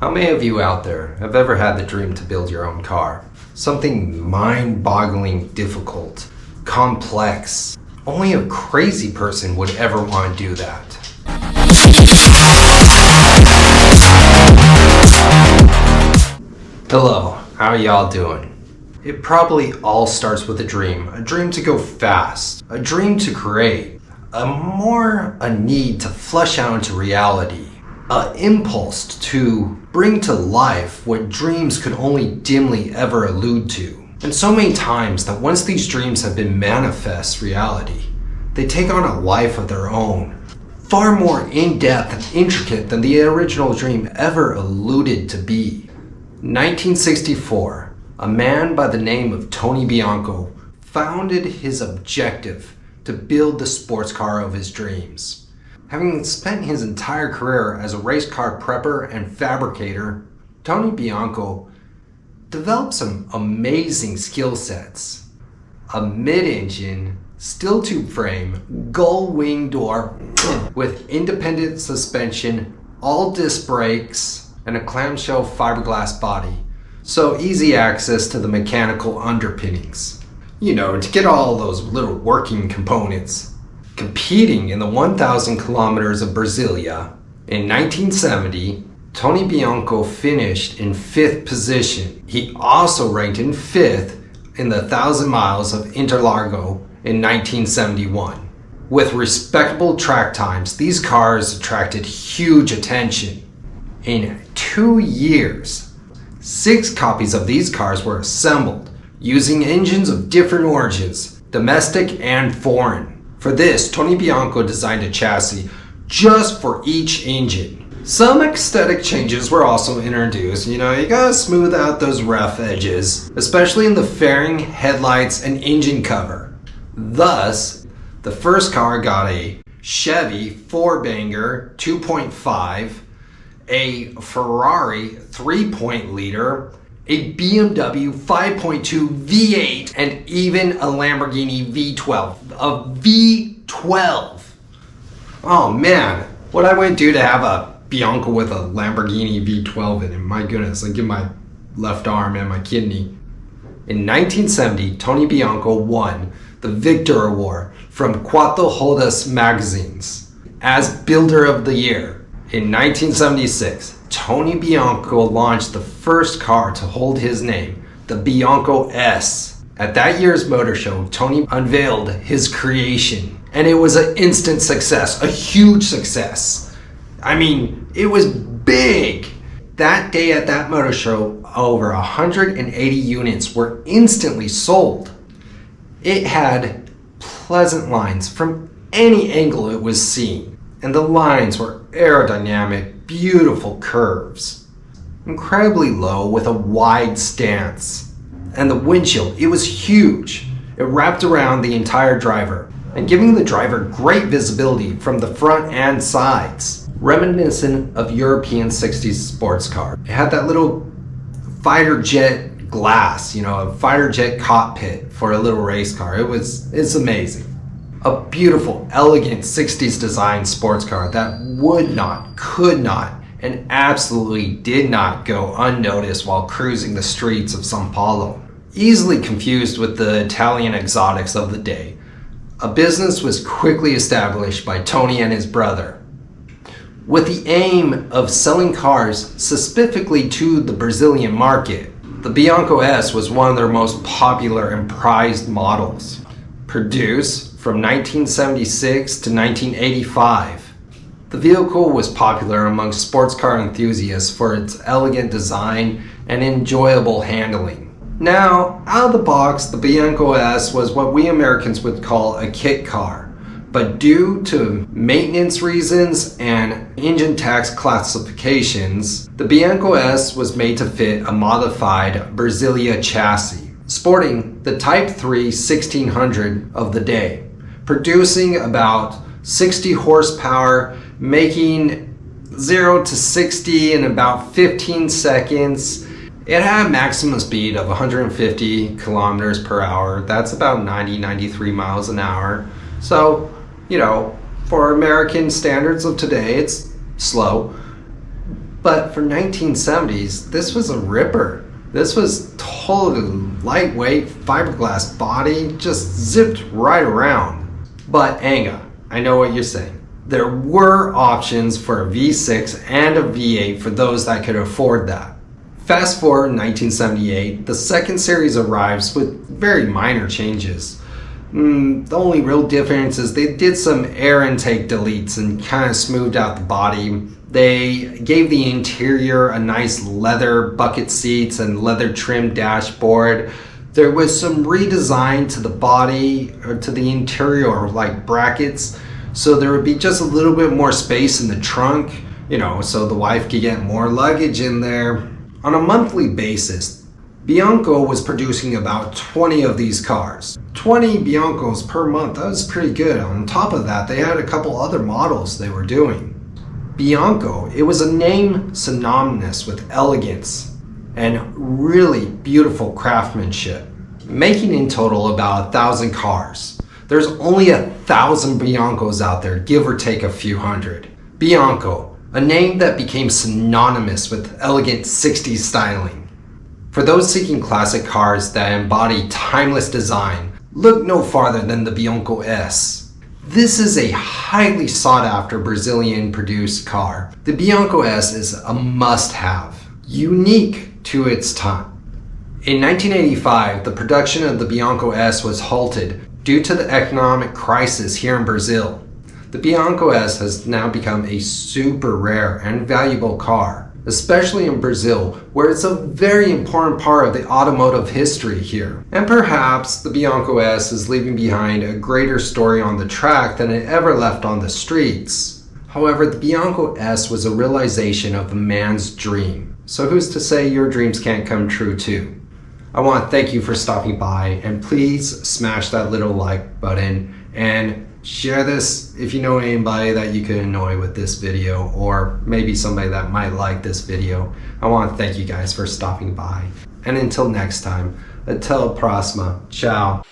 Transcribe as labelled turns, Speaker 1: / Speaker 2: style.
Speaker 1: How many of you out there have ever had the dream to build your own car? Something mind-boggling difficult, complex. Only a crazy person would ever want to do that. Hello, how are y'all doing? It probably all starts with a dream to go fast, a dream to create, a need to flesh out into reality, an impulse to bring to life what dreams could only dimly ever allude to. And so many times that once these dreams have been manifest reality, they take on a life of their own, far more in-depth and intricate than the original dream ever alluded to be. 1964, a man by the name of Tony Bianco founded his objective to build the sports car of his dreams. Having spent his entire career as a race car prepper and fabricator, Tony Bianco developed some amazing skill sets. A mid-engine, steel tube frame, gull wing door with independent suspension, all disc brakes, and a clamshell fiberglass body. So easy access to the mechanical underpinnings. You know, to get all those little working components. Competing in the 1,000 kilometers of Brasileira in 1970, Tony Bianco finished in 5th position. He also ranked in 5th in the 1,000 miles of Interlagos in 1971. With respectable track times, these cars attracted huge attention. In 2 years, 6 copies of these cars were assembled using engines of different origins, domestic and foreign. For this, Tony Bianco designed a chassis just for each engine. Some aesthetic changes were also introduced. You gotta smooth out those rough edges, especially in the fairing, headlights, and engine cover. Thus, the first car got a Chevy 4-banger 2.5, a Ferrari 3.liter, a BMW 5.2 V8, and even a Lamborghini V12. A V12! Oh man, what I wouldn't do to have a Bianco with a Lamborghini V12 in it. My goodness, I'd give my left arm and my kidney. In 1970, Tony Bianco won the Victor Award from Quatro Rodas magazines as Builder of the Year. In 1976, Tony Bianco launched the first car to hold his name, the Bianco S. At that year's motor show, Tony unveiled his creation, and it was an instant success, a huge success. I mean, it was big. That day at that motor show, over 180 units were instantly sold. It had pleasant lines from any angle it was seen, and the lines were aerodynamic, beautiful curves. Incredibly low with a wide stance. And the windshield, it was huge. It wrapped around the entire driver and giving the driver great visibility from the front and sides. Reminiscent of European 60s sports car. It had that little fighter jet glass, a fighter jet cockpit for a little race car. It's amazing. A beautiful, elegant 60s design sports car that would not, could not, and absolutely did not go unnoticed while cruising the streets of São Paulo. Easily confused with the Italian exotics of the day, a business was quickly established by Tony and his brother, with the aim of selling cars specifically to the Brazilian market. The Bianco S was one of their most popular and prized models. Produced from 1976 to 1985. The vehicle was popular among sports car enthusiasts for its elegant design and enjoyable handling. Now, out of the box, the Bianco S was what we Americans would call a kit car, but due to maintenance reasons and engine tax classifications, the Bianco S was made to fit a modified Brasileira chassis, sporting the Type 3 1600 of the day, producing about 60 horsepower, making 0 to 60 in about 15 seconds. It had a maximum speed of 150 kilometers per hour. That's about 93 miles an hour. So, for American standards of today, it's slow. But for 1970s, this was a ripper. This was totally lightweight, fiberglass body, just zipped right around. But Anga, I know what you're saying. There were options for a V6 and a V8 for those that could afford that. Fast forward 1978, the second series arrives with very minor changes. The only real difference is they did some air intake deletes and kind of smoothed out the body. They gave the interior a nice leather bucket seats and leather trimmed dashboard. There was some redesign to the body or to the interior, like brackets, so there would be just a little bit more space in the trunk, so the wife could get more luggage in there. On a monthly basis, Bianco was producing about 20 of these cars. 20 Biancos per month, that was pretty good. On top of that, they had a couple other models they were doing. Bianco, it was a name synonymous with elegance and really beautiful craftsmanship, making in total about 1,000 cars. There's only 1,000 Biancos out there, give or take a few hundred. Bianco, a name that became synonymous with elegant 60s styling. For those seeking classic cars that embody timeless design, look no farther than the Bianco S. This is a highly sought after Brazilian produced car. The Bianco S is a must-have, unique to its time. In 1985, the production of the Bianco S was halted due to the economic crisis here in Brazil. The Bianco S has now become a super rare and valuable car, especially in Brazil, where it's a very important part of the automotive history here. And perhaps the Bianco S is leaving behind a greater story on the track than it ever left on the streets. However, the Bianco S was a realization of a man's dream. So who's to say your dreams can't come true too? I want to thank you for stopping by, and please smash that little like button and share this if you know anybody that you could annoy with this video, or maybe somebody that might like this video. I want to thank you guys for stopping by. And until next time, até a próxima. Ciao.